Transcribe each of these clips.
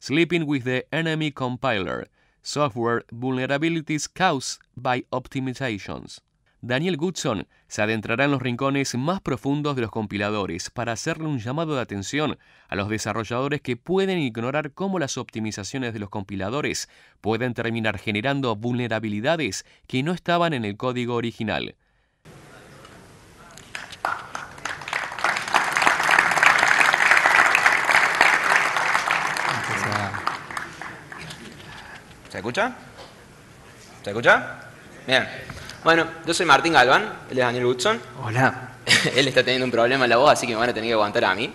Sleeping with the Enemy Compiler, Software Vulnerabilities Caused by Optimizations. Daniel Goodson se adentrará en los rincones más profundos de los compiladores para hacerle un llamado de atención a los desarrolladores que pueden ignorar cómo las optimizaciones de los compiladores pueden terminar generando vulnerabilidades que no estaban en el código original. ¿Se escucha? ¿Se escucha? Bien. Bueno, yo soy Martín Galván, él es Daniel Goodson. Hola. Él está teniendo un problema en la voz, así que me van a tener que aguantar a mí.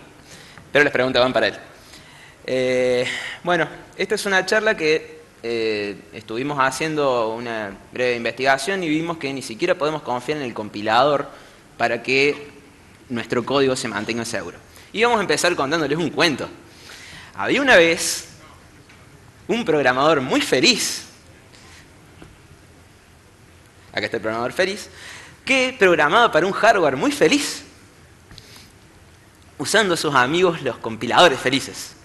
Pero las preguntas van para él. Bueno, esta es una charla que estuvimos haciendo una breve investigación y vimos que ni siquiera podemos confiar en el compilador para que nuestro código se mantenga seguro. Y vamos a empezar contándoles un cuento. Había una vez un programador muy feliz. Acá está el programador feliz, que programaba para un hardware muy feliz, usando a sus amigos los compiladores felices.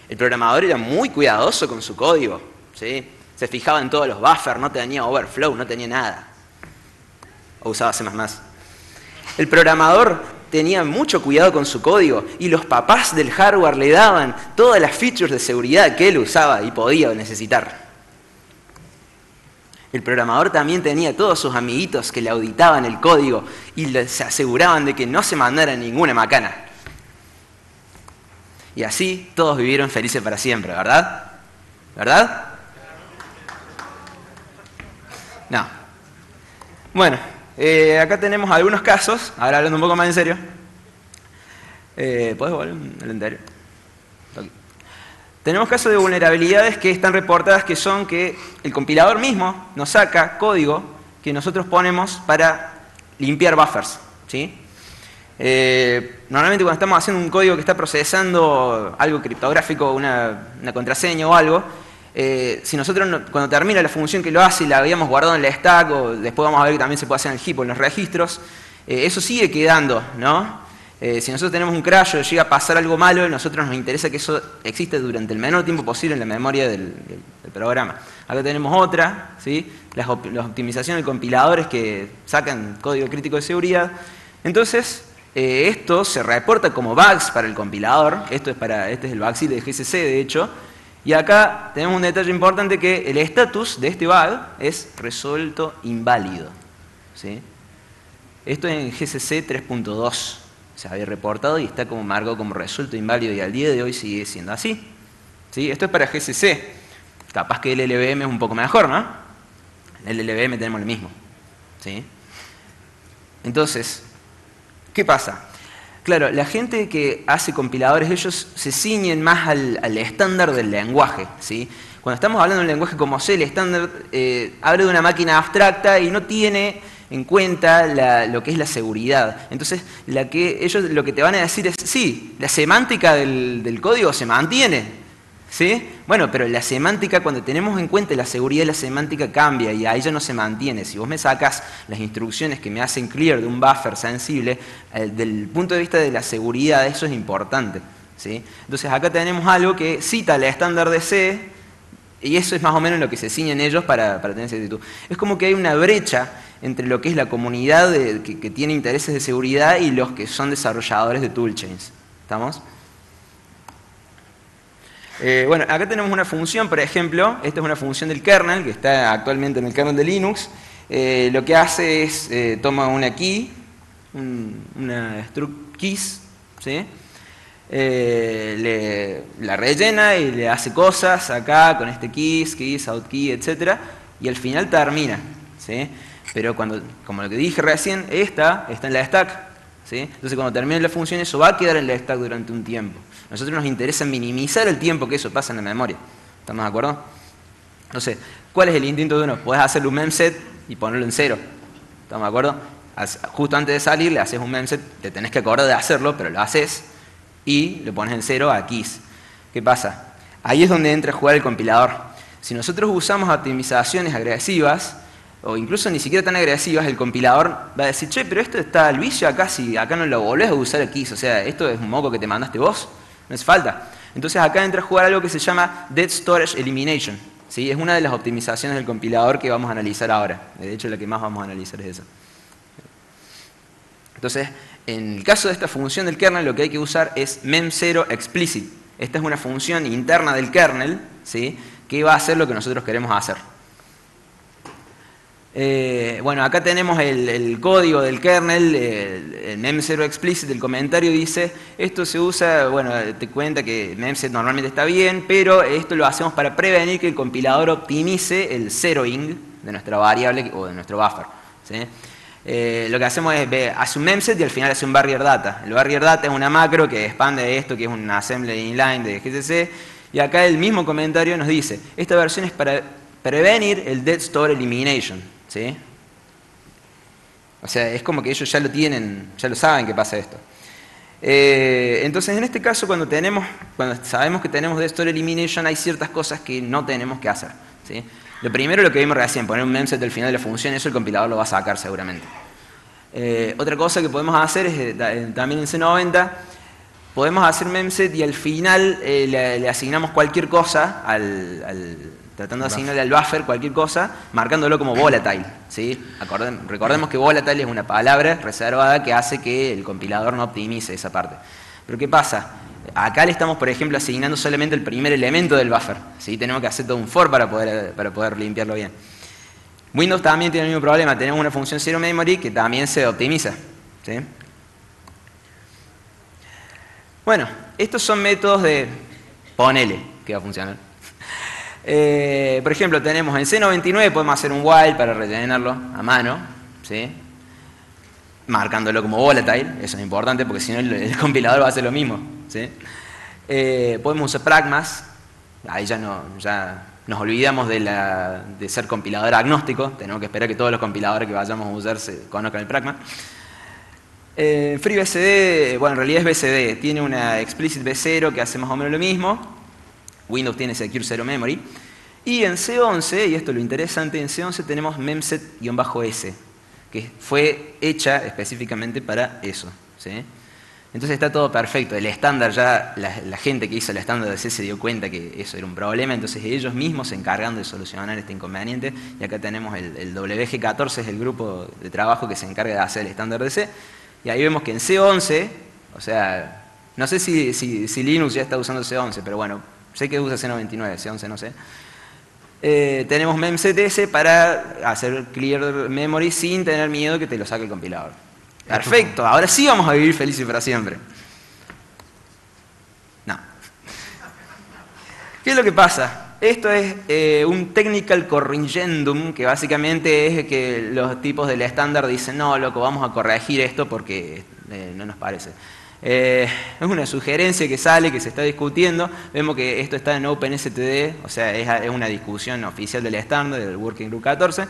El programador era muy cuidadoso con su código, ¿sí? Se fijaba en todos los buffers, no tenía overflow, no tenía nada. O usaba C++. El programador tenía mucho cuidado con su código y los papás del hardware le daban todas las features de seguridad que él usaba y podía necesitar. El programador también tenía todos sus amiguitos que le auditaban el código y se aseguraban de que no se mandara ninguna macana. Y así todos vivieron felices para siempre, ¿verdad? ¿Verdad? No. Bueno, acá tenemos algunos casos, ahora hablando un poco más en serio. ¿Puedes volver al anterior? Tenemos casos de vulnerabilidades que están reportadas que son que el compilador mismo nos saca código que nosotros ponemos para limpiar buffers, ¿sí? Normalmente cuando estamos haciendo un código que está procesando algo criptográfico, una contraseña o algo, si nosotros cuando termina la función que lo hace y la habíamos guardado en el stack, o después vamos a ver que también se puede hacer en el heap o en los registros, eso sigue quedando, ¿no? Si nosotros tenemos un crash o llega a pasar algo malo, a nosotros nos interesa que eso exista durante el menor tiempo posible en la memoria del programa. Acá tenemos otra, ¿sí? Las optimizaciones de compiladores que sacan código crítico de seguridad. Entonces, esto se reporta como bugs para el compilador. Este es el bug de GCC, de hecho. Y acá tenemos un detalle importante que el estatus de este bug es resuelto inválido, ¿sí? Esto es en GCC 3.2. Se había reportado y está como marcado como resuelto inválido y al día de hoy sigue siendo así, ¿sí? Esto es para GCC. Capaz que el LLVM es un poco mejor, ¿no? En el LLVM tenemos lo mismo, ¿sí? Entonces, ¿qué pasa? Claro, la gente que hace compiladores, ellos se ciñen más al estándar del lenguaje, ¿sí? Cuando estamos hablando de un lenguaje como C, el estándar habla de una máquina abstracta y no tiene en cuenta lo que es la seguridad. Entonces, ellos lo que te van a decir es, sí, la semántica del código se mantiene, ¿sí? Bueno, pero la semántica, cuando tenemos en cuenta la seguridad, la semántica cambia y ahí ya no se mantiene. Si vos me sacas las instrucciones que me hacen clear de un buffer sensible, del punto de vista de la seguridad, eso es importante, ¿sí? Entonces, acá tenemos algo que cita el estándar de C y eso es más o menos lo que se ciñen ellos para tener esa actitud. Es como que hay una brecha entre lo que es la comunidad que tiene intereses de seguridad y los que son desarrolladores de toolchains. ¿Estamos? Bueno, acá tenemos una función, por ejemplo, esta es una función del kernel, que está actualmente en el kernel de Linux. Lo que hace es, toma una key, una struct keys, ¿sí? La rellena y le hace cosas acá con este keys, out key, etc. Y al final termina, ¿sí? Pero como lo que dije recién, está en la stack, ¿sí? Entonces cuando termine la función eso va a quedar en la stack durante un tiempo. A nosotros nos interesa minimizar el tiempo que eso pasa en la memoria. ¿Estamos de acuerdo? Entonces, ¿cuál es el instinto de uno? Podés hacerle un memset y ponerlo en 0. ¿Estamos de acuerdo? Justo antes de salir le haces un memset, te tenés que acordar de hacerlo, pero lo haces y lo pones en 0 a keys. ¿Qué pasa? Ahí es donde entra a jugar el compilador. Si nosotros usamos optimizaciones agresivas, o incluso ni siquiera tan agresivas, el compilador va a decir, che, pero esto está al vicio acá, si acá no lo volvés a usar aquí, o sea, esto es un moco que te mandaste vos, no hace falta. Entonces acá entra a jugar algo que se llama Dead Storage Elimination. ¿Sí? Es una de las optimizaciones del compilador que vamos a analizar ahora. De hecho, la que más vamos a analizar es esa. Entonces, en el caso de esta función del kernel, lo que hay que usar es mem0 explicit. Esta es una función interna del kernel, ¿sí? Que va a hacer lo que nosotros queremos hacer. Bueno, acá tenemos el código del kernel, el mem0 explicit, el comentario dice, esto se usa, bueno, te cuenta que memset normalmente está bien, pero esto lo hacemos para prevenir que el compilador optimice el zeroing de nuestra variable o de nuestro buffer, ¿sí? Lo que hacemos es, hace un memset y al final hace un barrier data. El barrier data es una macro que expande esto, que es un assembly inline de GCC, y acá el mismo comentario nos dice, esta versión es para prevenir el dead store elimination, ¿sí? O sea, es como que ellos ya lo tienen, ya lo saben que pasa esto. Entonces, en este caso, cuando sabemos que tenemos dead store elimination, hay ciertas cosas que no tenemos que hacer, ¿sí? Lo primero, lo que vimos recién, poner un memset al final de la función, eso el compilador lo va a sacar seguramente. Otra cosa que podemos hacer es, también en C90, podemos hacer memset y al final le asignamos cualquier cosa, tratando de asignarle al buffer cualquier cosa, marcándolo como volatile, ¿sí? Recordemos que volatile es una palabra reservada que hace que el compilador no optimice esa parte. Pero ¿qué pasa? Acá le estamos, por ejemplo, asignando solamente el primer elemento del buffer, ¿sí? Tenemos que hacer todo un for para poder limpiarlo bien. Windows también tiene el mismo problema, tenemos una función zero memory que también se optimiza, ¿sí? Bueno, estos son métodos de ponele que va a funcionar. Por ejemplo, tenemos en C99 podemos hacer un while para rellenarlo a mano, ¿sí? Marcándolo como volatile, eso es importante porque si no el compilador va a hacer lo mismo, ¿sí? Podemos usar pragmas, ahí ya nos olvidamos de ser compilador agnóstico, tenemos que esperar que todos los compiladores que vayamos a usar se conozcan el pragma. FreeBSD, bueno, en realidad es BSD, tiene una explicit B0 que hace más o menos lo mismo. Windows tiene Secure Zero Memory. Y en C11, y esto es lo interesante, en C11 tenemos memset-s, que fue hecha específicamente para eso, ¿sí? Entonces está todo perfecto. El estándar ya, la gente que hizo el estándar de C se dio cuenta que eso era un problema, entonces ellos mismos se encargan de solucionar este inconveniente. Y acá tenemos el WG14, es el grupo de trabajo que se encarga de hacer el estándar de C. Y ahí vemos que en C11, o sea, no sé si Linux ya está usando C11, pero bueno, sé que usa C99, C11 no sé. Tenemos memset-s para hacer clear memory sin tener miedo que te lo saque el compilador. Perfecto, ahora sí vamos a vivir felices para siempre. No. ¿Qué es lo que pasa? Esto es un technical corrigendum, que básicamente es que los tipos del estándar dicen, no, loco, vamos a corregir esto porque no nos parece. Es una sugerencia que sale, que se está discutiendo. Vemos que esto está en OpenSTD, o sea, es una discusión oficial del estándar, del Working Group 14.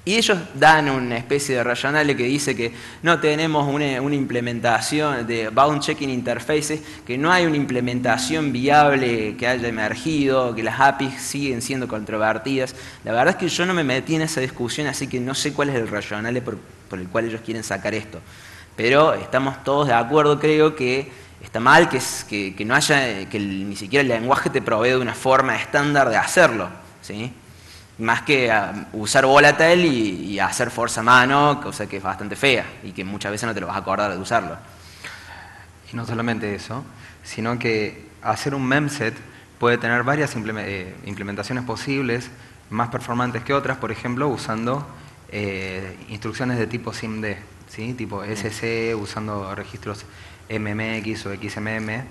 Y ellos dan una especie de racionale que dice que no tenemos una implementación de bound checking interfaces, que no hay una implementación viable que haya emergido, que las APIs siguen siendo controvertidas. La verdad es que yo no me metí en esa discusión, así que no sé cuál es el racionale por el cual ellos quieren sacar esto. Pero estamos todos de acuerdo, creo, que está mal que no haya, que ni siquiera el lenguaje te provee de una forma estándar de hacerlo, ¿sí? Más que usar volatile y hacer force a mano, cosa que es bastante fea y que muchas veces no te lo vas a acordar de usarlo. Y no solamente eso, sino que hacer un memset puede tener varias implementaciones posibles, más performantes que otras, por ejemplo, usando instrucciones de tipo SIMD, ¿sí? Tipo SC, usando registros MMX o XMM.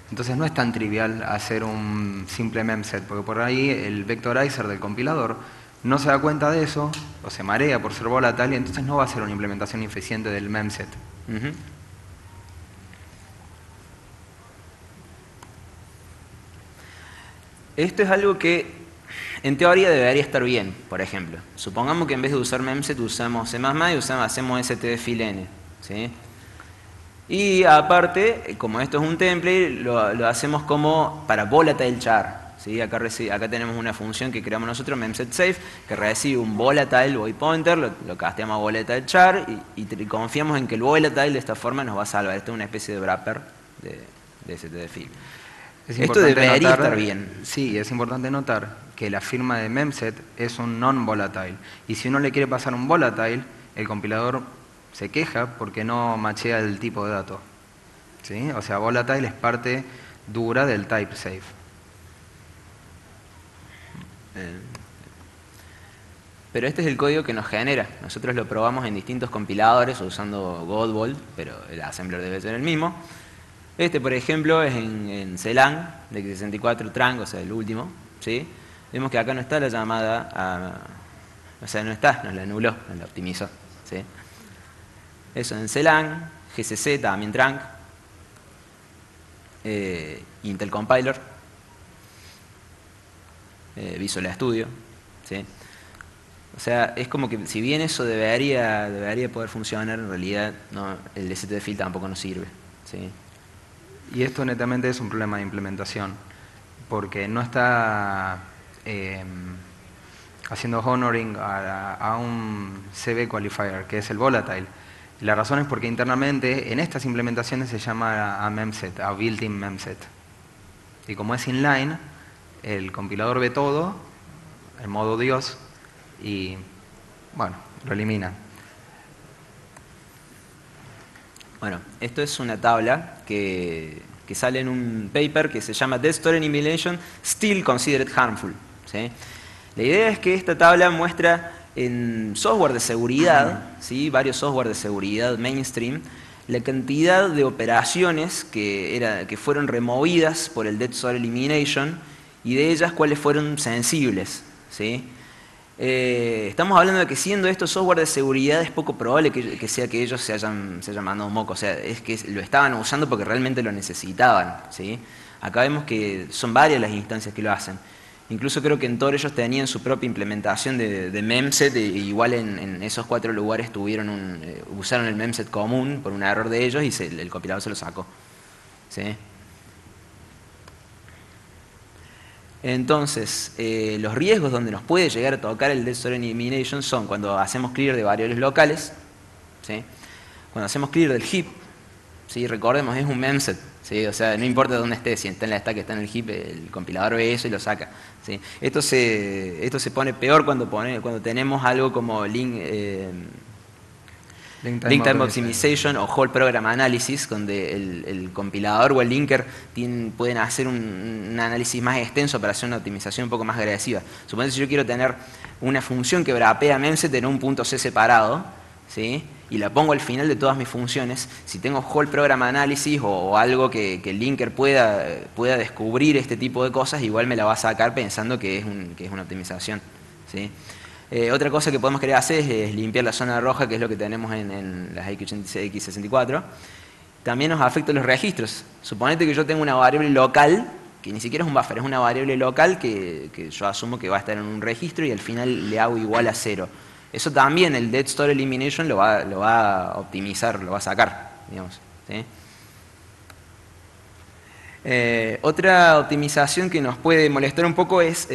Entonces no es tan trivial hacer un simple memset, porque por ahí el vectorizer del compilador no se da cuenta de eso, o se marea por ser volatile, y entonces no va a ser una implementación eficiente del memset. Esto es algo que en teoría debería estar bien, por ejemplo. Supongamos que en vez de usar memset usamos C++ y hacemos stdfiln, ¿sí? Y aparte, como esto es un template, lo hacemos como para volatile char, ¿sí? Acá tenemos una función que creamos nosotros, memsetSafe, que recibe un volatile void pointer, lo casteamos a volatile char y confiamos en que el volatile de esta forma nos va a salvar. Esto es una especie de wrapper, de stdfib. Esto debería estar bien. Sí, es importante notar que la firma de memset es un non-volatile. Y si uno le quiere pasar un volatile, el compilador se queja porque no machea el tipo de dato. ¿Sí? O sea, volatile es parte dura del type safe. Pero este es el código que nos genera. Nosotros lo probamos en distintos compiladores usando Godbolt, pero el assembler debe ser el mismo. Este, por ejemplo, es en Celang, de x64 Trang, o sea, el último. ¿Sí? Vemos que acá no está la llamada o sea, no está, nos la anuló, nos la optimizó. ¿Sí? Eso en Celang, GCC también Trang, Intel Compiler, Visual Studio. ¿Sí? O sea, es como que si bien eso debería poder funcionar, en realidad no, el stdfib tampoco nos sirve. ¿Sí? Y esto netamente es un problema de implementación, porque no está haciendo honoring a un CB qualifier, que es el volatile. Y la razón es porque internamente en estas implementaciones se llama a memset, a built-in memset. Y como es inline, el compilador ve todo, en modo Dios, y bueno, lo elimina. Bueno, esto es una tabla que sale en un paper que se llama Dead Store Emulation Still Considered Harmful. ¿Sí? La idea es que esta tabla muestra en software de seguridad, ¿sí? Varios software de seguridad mainstream, la cantidad de operaciones que fueron removidas por el Dead Store Elimination y de ellas cuáles fueron sensibles. ¿Sí? Estamos hablando de que siendo esto software de seguridad es poco probable que sea que ellos se hayan mandado un moco. O sea, es que lo estaban usando porque realmente lo necesitaban. ¿Sí? Acá vemos que son varias las instancias que lo hacen. Incluso creo que en Tor ellos tenían su propia implementación de memset, igual en esos 4 lugares usaron el memset común por un error de ellos y el compilador se lo sacó. ¿Sí? Entonces, los riesgos donde nos puede llegar a tocar el Dead Store Elimination son cuando hacemos clear de variables locales, ¿sí? Cuando hacemos clear del heap, ¿sí? Recordemos, es un memset, ¿sí? O sea, no importa dónde esté, si está en la stack, está en el heap, el compilador ve eso y lo saca. ¿Sí? Esto se pone peor cuando tenemos algo como link time optimization o whole program analysis, donde el compilador o el linker pueden hacer un análisis más extenso para hacer una optimización un poco más agresiva. Suponete si yo quiero tener una función que brapea memset en un punto C separado, ¿sí? Y la pongo al final de todas mis funciones, si tengo whole program analysis o algo que el linker pueda descubrir este tipo de cosas, igual me la va a sacar pensando que es una optimización. ¿Sí? Otra cosa que podemos querer hacer es limpiar la zona roja, que es lo que tenemos en las x64. También nos afecta los registros. Suponete que yo tengo una variable local, que ni siquiera es un buffer, es una variable local que yo asumo que va a estar en un registro y al final le hago igual a 0. Eso también el Dead Store Elimination lo va a optimizar, lo va a sacar, digamos. ¿Sí? Otra optimización que nos puede molestar un poco es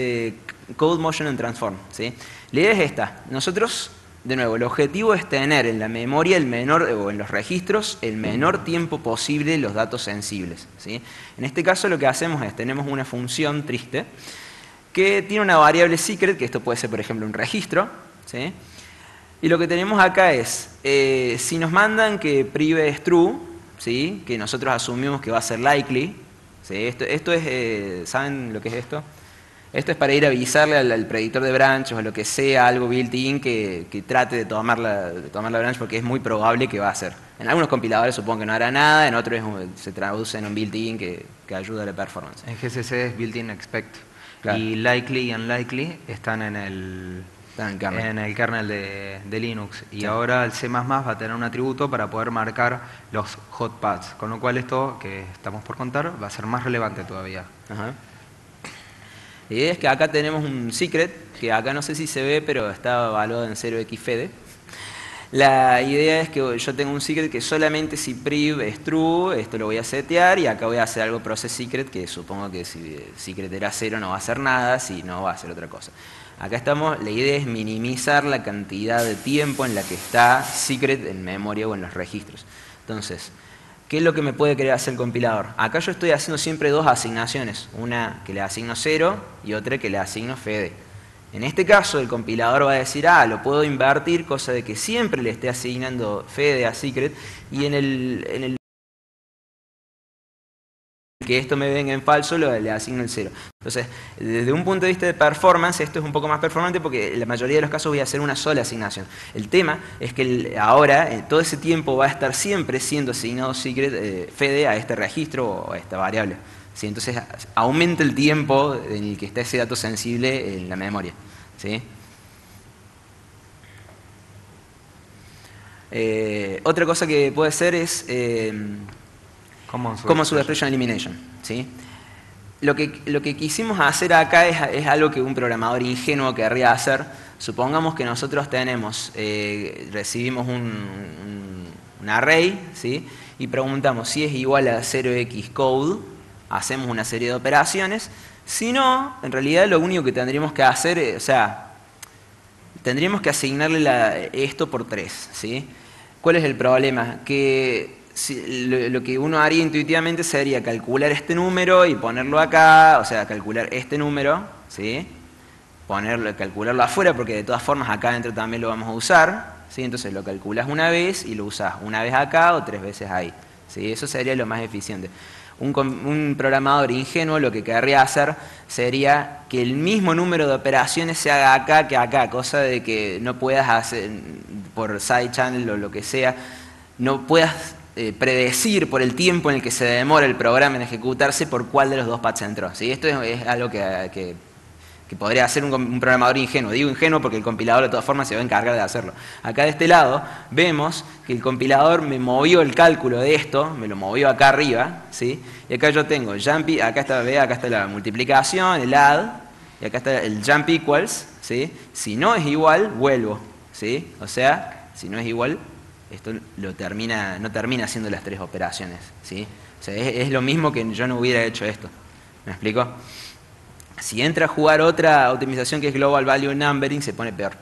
Code Motion and Transform. ¿Sí? La idea es esta. Nosotros, de nuevo, el objetivo es tener en la memoria o en los registros el menor tiempo posible los datos sensibles. ¿Sí? En este caso lo que hacemos es, tenemos una función triste que tiene una variable secret, que esto puede ser por ejemplo un registro. ¿Sí? Y lo que tenemos acá es, si nos mandan que prive es true, ¿sí? Que nosotros asumimos que va a ser likely, ¿sí? Esto es, ¿saben lo que es esto? Esto es para ir a avisarle al predictor de branches o lo que sea, algo built-in que trate de tomar la branch porque es muy probable que va a hacer. En algunos compiladores supongo que no hará nada, en otros se traduce en un built-in que ayuda a la performance. En GCC es built-in expect. Claro. Y likely y unlikely están en el kernel de Linux. Y sí, ahora el C++ va a tener un atributo para poder marcar los hotpaths. Con lo cual esto que estamos por contar va a ser más relevante todavía. Ajá. La idea es que acá tenemos un secret, que acá no sé si se ve, pero está evaluado en 0xFede. La idea es que yo tengo un secret que solamente si priv es true, esto lo voy a setear, y acá voy a hacer algo process secret, que supongo que si secret era 0 no va a hacer nada, si no va a hacer otra cosa. Acá estamos, la idea es minimizar la cantidad de tiempo en la que está secret en memoria o en los registros. Entonces, ¿Qué es lo que me puede querer hacer el compilador? Acá yo estoy haciendo siempre dos asignaciones, una que le asigno 0 y otra que le asigno fede. En este caso el compilador va a decir, lo puedo invertir, cosa de que siempre le esté asignando fede a secret, y en el que esto me venga en falso le asigno el 0. Entonces, desde un punto de vista de performance, esto es un poco más performante porque en la mayoría de los casos voy a hacer una sola asignación. El tema es que ahora, todo ese tiempo va a estar siempre siendo asignado secret fede a este registro o a esta variable. ¿Sí? Entonces, aumenta el tiempo en el que está ese dato sensible en la memoria. ¿Sí? Otra cosa que puede ser es Common Subexpression Elimination. ¿Sí? Lo que quisimos hacer acá es algo que un programador ingenuo querría hacer. Supongamos que nosotros recibimos un array, ¿sí? Y preguntamos si es igual a 0x code, hacemos una serie de operaciones. Si no, en realidad lo único que tendríamos que hacer, tendríamos que asignarle esto por 3. ¿Sí? ¿Cuál es el problema? Que lo que uno haría intuitivamente sería calcular este número y ponerlo acá, o sea, calcular este número, ¿sí? Calcularlo afuera, porque de todas formas acá adentro también lo vamos a usar, ¿sí? Entonces lo calculas una vez y lo usas una vez acá o 3 veces ahí, ¿sí? Eso sería lo más eficiente. Un programador ingenuo lo que querría hacer sería que el mismo número de operaciones se haga acá que acá, cosa de que no puedas hacer, por side channel o lo que sea, no puedas predecir por el tiempo en el que se demora el programa en ejecutarse por cuál de los dos paths entró. ¿Sí? Esto es algo que podría hacer un programador ingenuo. Digo ingenuo porque el compilador de todas formas se va a encargar de hacerlo. Acá de este lado vemos que el compilador me movió el cálculo de esto, me lo movió acá arriba, ¿sí? Y acá yo tengo jumpy, acá está la multiplicación, el add, y acá está el jump equals, ¿sí? Si no es igual, vuelvo, ¿sí? O sea, si no es igual, esto no termina haciendo las 3 operaciones, ¿sí? O sea, es lo mismo que yo no hubiera hecho esto. ¿Me explico? Si entra a jugar otra optimización que es Global Value Numbering, se pone peor.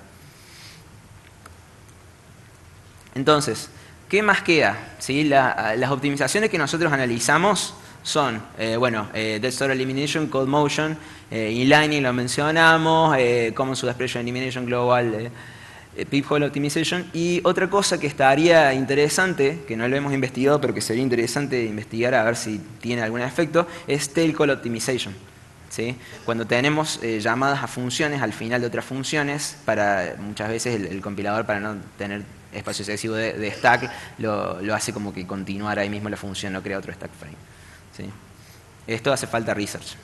Entonces, ¿qué más queda? ¿Sí? Las optimizaciones que nosotros analizamos son, Dead Store Elimination, Code Motion, Inlining lo mencionamos, Common Subexpression Elimination, Global Peephole Optimization, y otra cosa que estaría interesante, que no lo hemos investigado, pero que sería interesante investigar a ver si tiene algún efecto, es Tail Call Optimization. ¿Sí? Cuando tenemos llamadas a funciones al final de otras funciones, muchas veces el compilador, para no tener espacio excesivo de stack, lo hace como que continuar ahí mismo la función, no crea otro stack frame. ¿Sí? Esto hace falta research.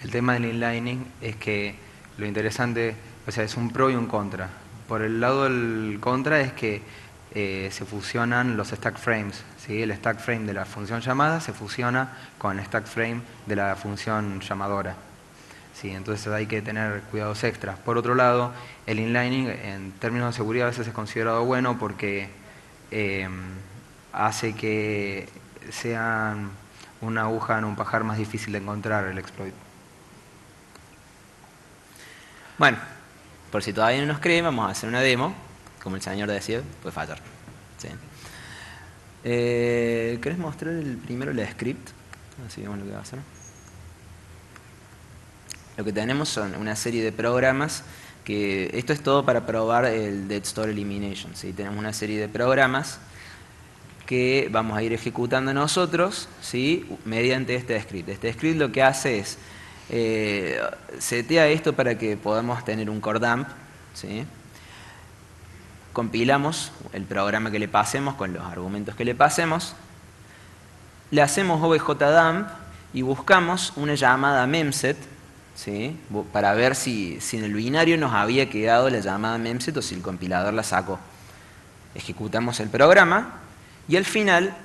El tema del inlining es que lo interesante, o sea, es un pro y un contra. Por el lado del contra es que se fusionan los stack frames, ¿sí? El stack frame de la función llamada se fusiona con el stack frame de la función llamadora, ¿sí? Entonces hay que tener cuidados extras. Por otro lado, el inlining en términos de seguridad a veces es considerado bueno porque hace que sean una aguja en un pajar más difícil de encontrar el exploit. Bueno, por si todavía no nos creen, vamos a hacer una demo. Como el señor decía, puede fallar. ¿Sí? ¿Querés mostrar primero el script? Así vemos lo que va a hacer. Lo que tenemos son una serie de programas que... Esto es todo para probar el Dead Store Elimination. ¿Sí? Tenemos una serie de programas que vamos a ir ejecutando nosotros, ¿sí? Mediante este script. Este script lo que hace es... setea esto para que podamos tener un core dump, ¿sí? Compilamos el programa que le pasemos con los argumentos que le pasemos, le hacemos objdump y buscamos una llamada memset, ¿sí? Para ver si en el binario nos había quedado la llamada memset o si el compilador la sacó. Ejecutamos el programa y al final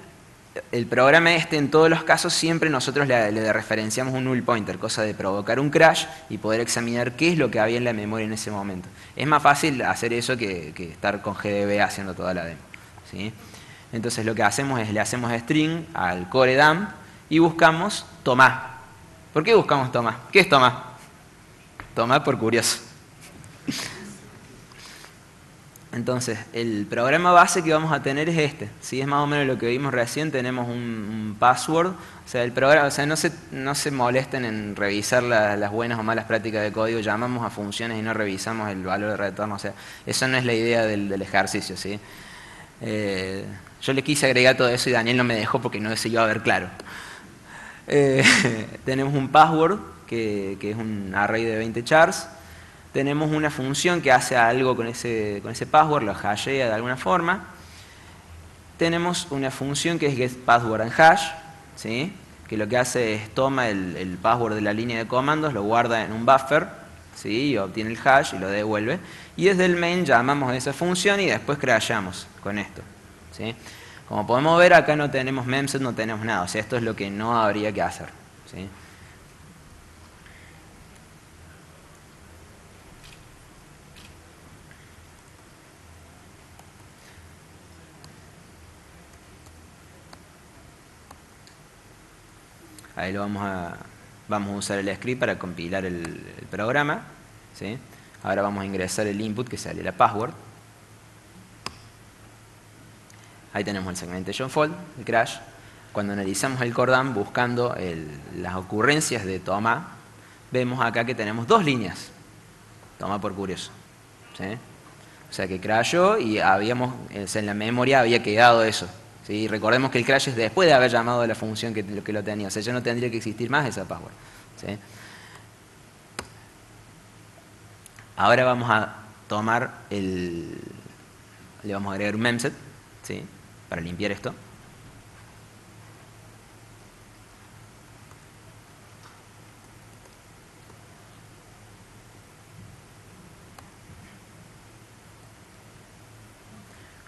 el programa en todos los casos siempre nosotros le referenciamos un null pointer, cosa de provocar un crash y poder examinar qué es lo que había en la memoria en ese momento. Es más fácil hacer eso que estar con GDB haciendo toda la demo, ¿sí? Entonces lo que hacemos es le hacemos string al core dump y buscamos Tomá. ¿Por qué buscamos Tomá? ¿Qué es Tomá? Tomá por curioso. Entonces, el programa base que vamos a tener es este. ¿Sí? Es más o menos lo que vimos recién. Tenemos un password. O sea, el programa, o sea, no se molesten en revisar las buenas o malas prácticas de código. Llamamos a funciones y no revisamos el valor de retorno. O sea, eso no es la idea del ejercicio. ¿Sí? Yo le quise agregar todo eso y Daniel no me dejó porque no se iba a ver claro. Tenemos un password que es un array de 20 chars. Tenemos una función que hace algo con ese password, lo hashea de alguna forma. Tenemos una función que es getPasswordAndHash, ¿sí? Que lo que hace es toma el password de la línea de comandos, lo guarda en un buffer, ¿sí? Y obtiene el hash y lo devuelve. Y desde el main llamamos a esa función y después crashamos con esto, ¿sí? Como podemos ver, acá no tenemos memset, no tenemos nada. O sea, esto es lo que no habría que hacer, ¿sí? Ahí vamos a usar el script para compilar el programa, ¿sí? Ahora vamos a ingresar el input que sale la password. Ahí tenemos el segmentation fault, el crash. Cuando analizamos el cordam buscando las ocurrencias de toma, vemos acá que tenemos dos líneas. Toma por curioso, ¿sí? O sea que crashó y en la memoria había quedado eso. ¿Sí? Recordemos que el crash es después de haber llamado a la función que lo tenía. O sea, ya no tendría que existir más esa password, ¿sí? Ahora vamos a tomar le vamos a agregar un memset, ¿sí? Para limpiar esto.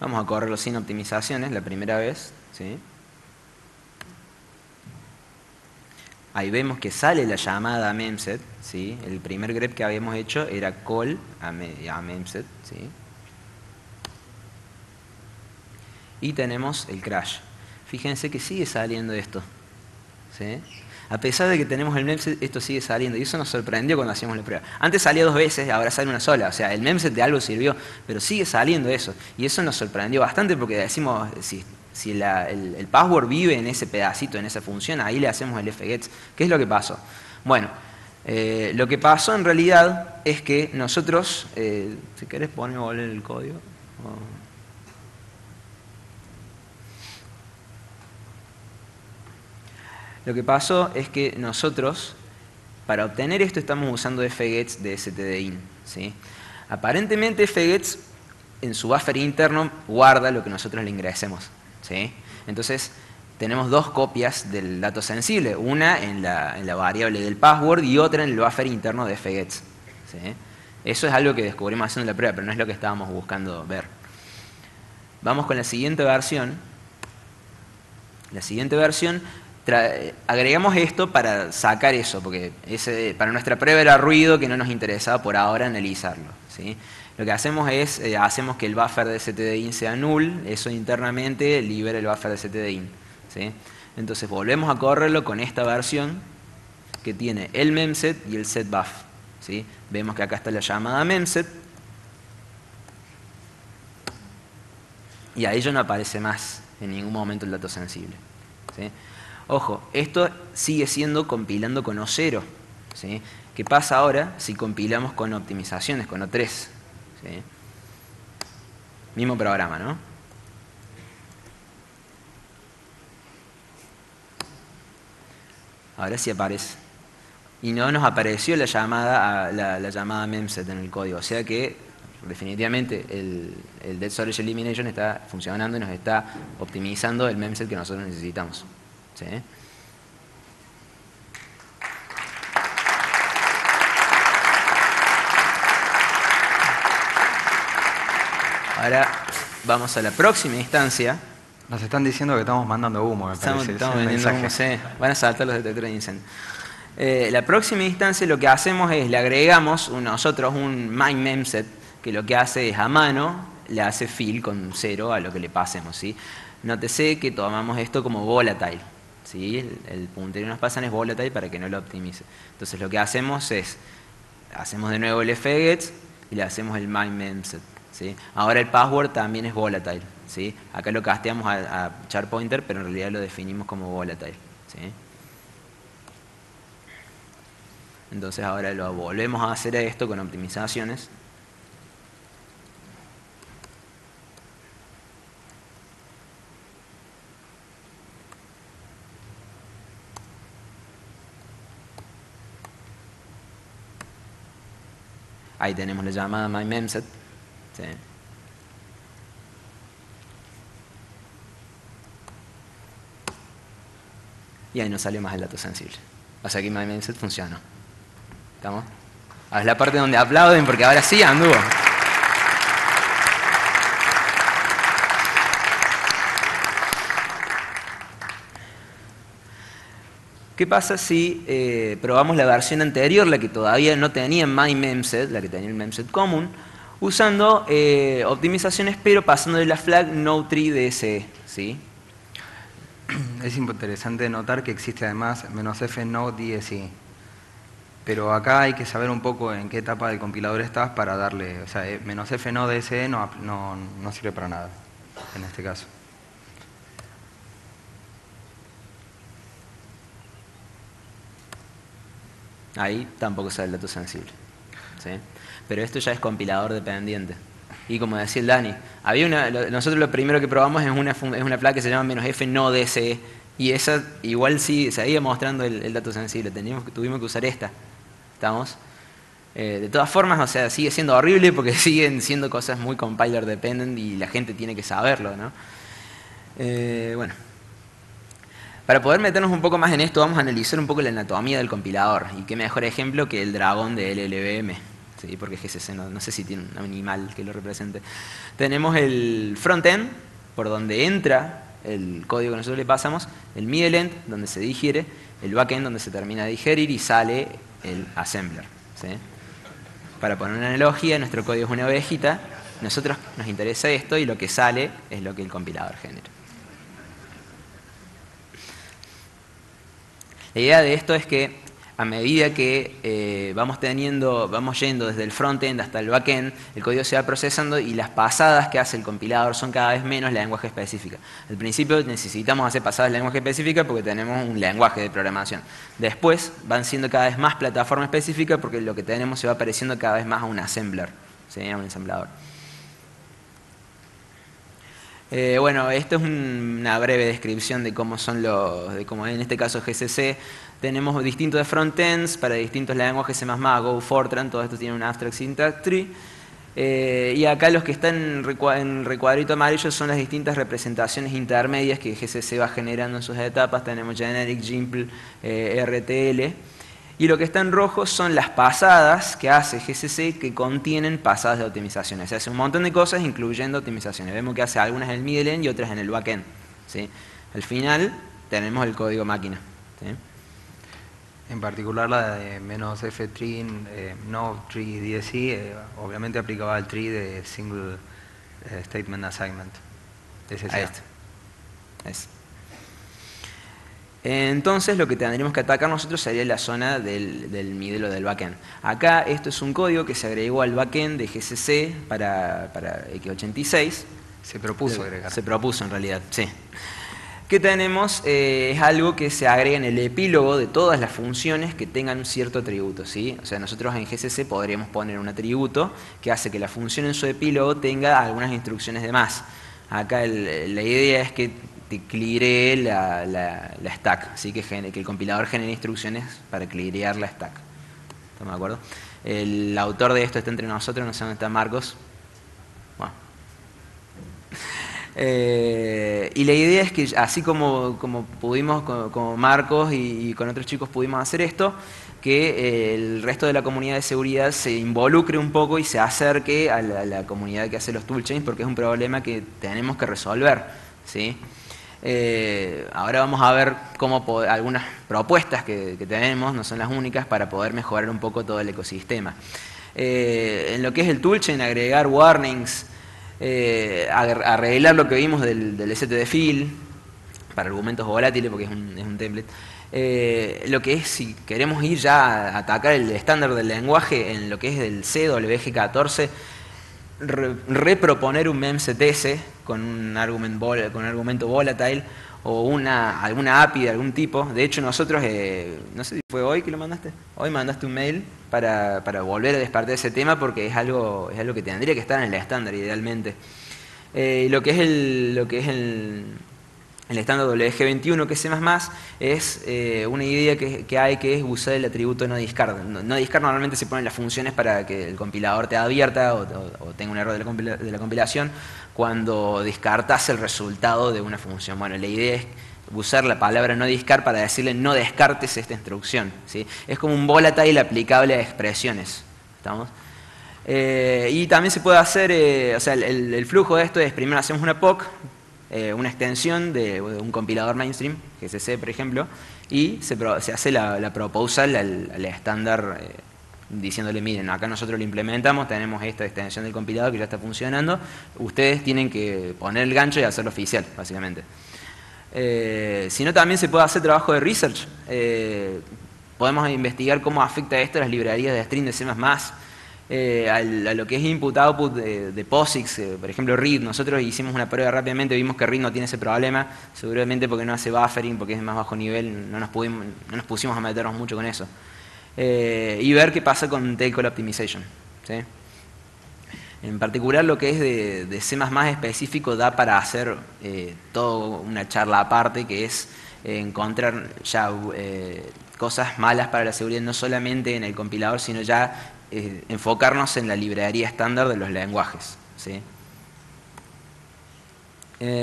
Vamos a correrlo sin optimizaciones la primera vez, ¿sí? Ahí vemos que sale la llamada a memset, ¿sí? El primer grep que habíamos hecho era call a memset, ¿sí? Y tenemos el crash. Fíjense que sigue saliendo esto, ¿sí? A pesar de que tenemos el memset, esto sigue saliendo. Y eso nos sorprendió cuando hacíamos la prueba. Antes salía dos veces, ahora sale una sola. O sea, el memset de algo sirvió, pero sigue saliendo eso. Y eso nos sorprendió bastante porque decimos, si el password vive en ese pedacito, en esa función, ahí le hacemos el fgets. ¿Qué es lo que pasó? Bueno, lo que pasó en realidad es que nosotros, si querés poner o leer el código. Lo que pasó es que nosotros, para obtener esto, estamos usando fgets de stdin, ¿sí? Aparentemente fgets en su buffer interno guarda lo que nosotros le ingresemos, ¿sí? Entonces tenemos dos copias del dato sensible, una en la variable del password y otra en el buffer interno de fgets, ¿sí? Eso es algo que descubrimos haciendo la prueba, pero no es lo que estábamos buscando ver. Vamos con la siguiente versión. La siguiente versión agregamos esto para sacar eso, porque para nuestra prueba era ruido que no nos interesaba por ahora analizarlo, ¿sí? Lo que hacemos es, hacemos que el buffer de stdin sea null, eso internamente libera el buffer de stdin, ¿sí? Entonces volvemos a correrlo con esta versión que tiene el memset y el setBuff, ¿sí? Vemos que acá está la llamada memset y ahí ya no aparece más en ningún momento el dato sensible, ¿sí? Ojo, esto sigue siendo compilando con O0, ¿sí? ¿Qué pasa ahora si compilamos con optimizaciones, con O3? ¿Sí? Mismo programa, ¿no? Ahora sí aparece. Y no nos apareció la llamada memset en el código. O sea que definitivamente el Dead Storage Elimination está funcionando y nos está optimizando el memset que nosotros necesitamos, ¿sí? Ahora vamos a la próxima instancia. Nos están diciendo que estamos mandando humo, me parece. Estamos vendiendo humo, sí. Van a saltar los detectores de incendio. La próxima instancia lo que hacemos es, le agregamos nosotros un myMemset, que lo que hace es a mano, le hace fill con 0 a lo que le pasemos, ¿sí? Nótese que tomamos esto como volatile, ¿sí? El puntero que nos pasan es volatile para que no lo optimice. Entonces lo que hacemos es, hacemos de nuevo el fgets y le hacemos el myMemset, ¿sí? Ahora el password también es volatile, ¿sí? Acá lo casteamos a char pointer, pero en realidad lo definimos como volatile, ¿sí? Entonces ahora lo volvemos a hacer esto con optimizaciones. Ahí tenemos la llamada myMemset. ¿Sí? Y ahí nos salió más el dato sensible. O sea que myMemset funcionó. ¿Estamos? Ahora es la parte donde aplauden porque ahora sí anduvo. ¿Qué pasa si probamos la versión anterior, la que todavía no tenía myMemset, la que tenía el memset común, usando optimizaciones pero pasándole la flag no_tree_dse, ¿sí? Es interesante notar que existe además -f no_dse. Pero acá hay que saber un poco en qué etapa del compilador estás para darle, o sea, -f no_dse no sirve para nada en este caso. Ahí tampoco sale el dato sensible, ¿sí? Pero esto ya es compilador dependiente. Y como decía el Dani, nosotros lo primero que probamos es una flag que se llama -f no_dse, y esa igual sí seguía mostrando el dato sensible, tuvimos que usar esta. ¿Estamos? De todas formas, o sea, sigue siendo horrible porque siguen siendo cosas muy compiler dependent y la gente tiene que saberlo, ¿no? Bueno. Para poder meternos un poco más en esto, vamos a analizar un poco la anatomía del compilador. Y qué mejor ejemplo que el dragón de LLVM. ¿Sí? Porque GCC no sé si tiene un animal que lo represente. Tenemos el frontend, por donde entra el código que nosotros le pasamos, el middle end, donde se digiere, el backend, donde se termina de digerir y sale el assembler. ¿Sí? Para poner una analogía, nuestro código es una ovejita, nosotros nos interesa esto y lo que sale es lo que el compilador genera. La idea de esto es que a medida que vamos yendo desde el frontend hasta el backend, el código se va procesando y las pasadas que hace el compilador son cada vez menos la lenguaje específica. Al principio necesitamos hacer pasadas de lenguaje específica porque tenemos un lenguaje de programación. Después van siendo cada vez más plataforma específica porque lo que tenemos se va pareciendo cada vez más a un assembler, ¿sí? A un ensamblador. Bueno, esto es una breve descripción de cómo son como en este caso GCC. Tenemos distintos de frontends para distintos lenguajes, C++, Go, Fortran, todo esto tiene un abstract syntax tree. Y acá los que están en recuadrito amarillo son las distintas representaciones intermedias que GCC va generando en sus etapas. Tenemos Generic, Gimple, RTL. Y lo que está en rojo son las pasadas que hace GCC que contienen pasadas de optimizaciones. Se hace un montón de cosas incluyendo optimizaciones. Vemos que hace algunas en el middle end y otras en el backend, ¿sí? Al final tenemos el código máquina, ¿sí? En particular la de -f tree, no tree DSI, obviamente aplicaba al tree de single statement assignment. Ahí está. Entonces lo que tendríamos que atacar nosotros sería la zona del middle o del backend. Acá esto es un código que se agregó al backend de GCC para x86. Se propuso agregar. Se propuso en realidad, sí. ¿Qué tenemos? Es algo que se agrega en el epílogo de todas las funciones que tengan un cierto atributo, ¿sí? O sea, nosotros en GCC podríamos poner un atributo que hace que la función en su epílogo tenga algunas instrucciones de más. Acá la idea es que te clearee la stack, ¿sí? Que el compilador genere instrucciones para clearear la stack. ¿Estamos de acuerdo? El autor de esto está entre nosotros, no sé dónde está Marcos. Bueno. Y la idea es que así como pudimos, como Marcos y con otros chicos pudimos hacer esto, que el resto de la comunidad de seguridad se involucre un poco y se acerque a la comunidad que hace los toolchains, porque es un problema que tenemos que resolver, ¿sí? Ahora vamos a ver cómo algunas propuestas que tenemos, no son las únicas, para poder mejorar un poco todo el ecosistema. En lo que es el toolchain, agregar warnings, arreglar lo que vimos del stdfill para argumentos volátiles, porque es un template. Lo que es, si queremos ir ya a atacar el estándar del lenguaje en lo que es del CWG14, reproponer un memset ese con un argumento volatile o alguna API de algún tipo. De hecho, nosotros, no sé si fue hoy que lo mandaste. Hoy mandaste un mail para volver a despertar ese tema porque es algo que tendría que estar en el estándar idealmente. Lo que es el estándar WG21, que es C++, es una idea que hay, que es usar el atributo no discard. No discard normalmente se ponen las funciones para que el compilador te advierta o tenga un error de la compilación cuando descartas el resultado de una función. Bueno, la idea es usar la palabra no discard para decirle no descartes esta instrucción, ¿sí? Es como un volatile aplicable a expresiones. ¿Estamos? Y también se puede hacer, o sea, el flujo de esto es: primero hacemos una POC, una extensión de un compilador mainstream, GCC por ejemplo, y se hace la proposal al estándar diciéndole: miren, acá nosotros lo implementamos, tenemos esta extensión del compilador que ya está funcionando, ustedes tienen que poner el gancho y hacerlo oficial, básicamente. Si no, también se puede hacer trabajo de research. Podemos investigar cómo afecta esto a las librerías de string de C++, a lo que es input-output de POSIX, por ejemplo read. Nosotros hicimos una prueba rápidamente, vimos que read no tiene ese problema, seguramente porque no hace buffering, porque es de más bajo nivel, no nos pusimos a meternos mucho con eso. Y ver qué pasa con tail call optimization, ¿sí? En particular lo que es de C++ específico da para hacer toda una charla aparte, que es encontrar ya cosas malas para la seguridad, no solamente en el compilador, sino ya enfocarnos en la librería estándar de los lenguajes, ¿sí?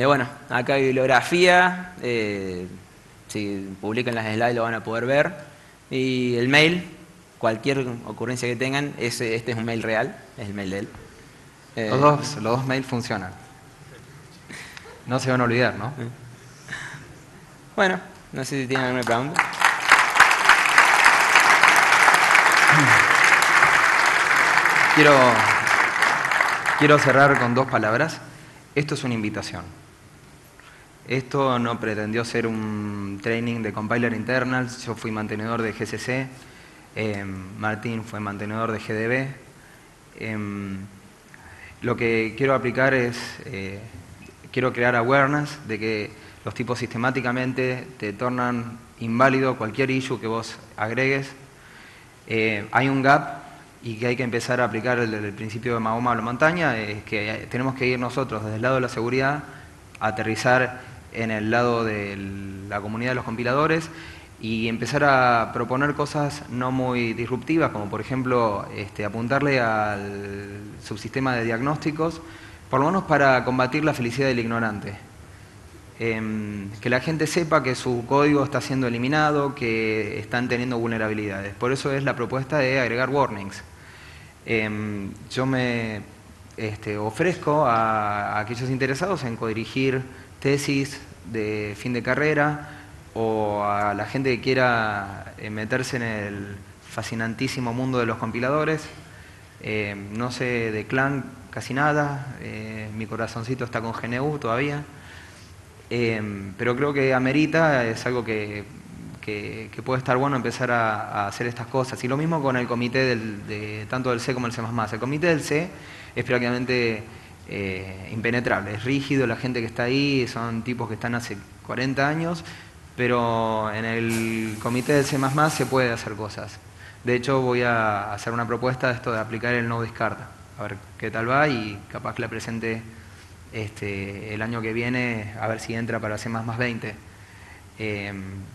Bueno, acá hay bibliografía, si publican las slides lo van a poder ver. Y el mail, cualquier ocurrencia que tengan, este es un mail real, es el mail de él. Los dos mails funcionan. No se van a olvidar, ¿no? Bueno, no sé si tienen alguna pregunta. Quiero cerrar con dos palabras. Esto es una invitación. Esto no pretendió ser un training de compiler internals. Yo fui mantenedor de GCC, Martín fue mantenedor de GDB. Lo que quiero aplicar es, quiero crear awareness de que los tipos sistemáticamente te tornan inválido cualquier issue que vos agregues. Hay un gap y que hay que empezar a aplicar el principio de Mahoma a la montaña, es que tenemos que ir nosotros desde el lado de la seguridad a aterrizar en el lado de la comunidad de los compiladores y empezar a proponer cosas no muy disruptivas, como por ejemplo apuntarle al subsistema de diagnósticos, por lo menos para combatir la felicidad del ignorante. Que la gente sepa que su código está siendo eliminado, que están teniendo vulnerabilidades. Por eso es la propuesta de agregar warnings. Yo me ofrezco a aquellos interesados en codirigir tesis de fin de carrera o a la gente que quiera meterse en el fascinantísimo mundo de los compiladores. No sé de Clang casi nada, mi corazoncito está con GNU todavía, pero creo que amerita, es algo que puede estar bueno empezar a hacer estas cosas. Y lo mismo con el comité tanto del C como el C++. El comité del C es prácticamente impenetrable, es rígido, la gente que está ahí son tipos que están hace 40 años, pero en el comité del C++ se puede hacer cosas. De hecho, voy a hacer una propuesta de esto de aplicar el no discard, a ver qué tal va y capaz que la presente el año que viene, a ver si entra para C++ 20.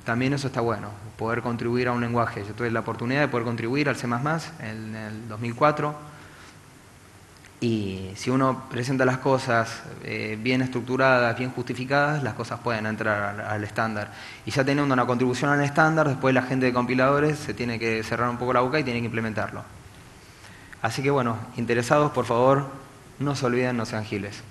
También eso está bueno, poder contribuir a un lenguaje. Yo tuve la oportunidad de poder contribuir al C++ en el 2004. Y si uno presenta las cosas bien estructuradas, bien justificadas, las cosas pueden entrar al estándar. Y ya teniendo una contribución al estándar, después la gente de compiladores se tiene que cerrar un poco la boca y tiene que implementarlo. Así que bueno, interesados, por favor, no se olviden, no sean giles.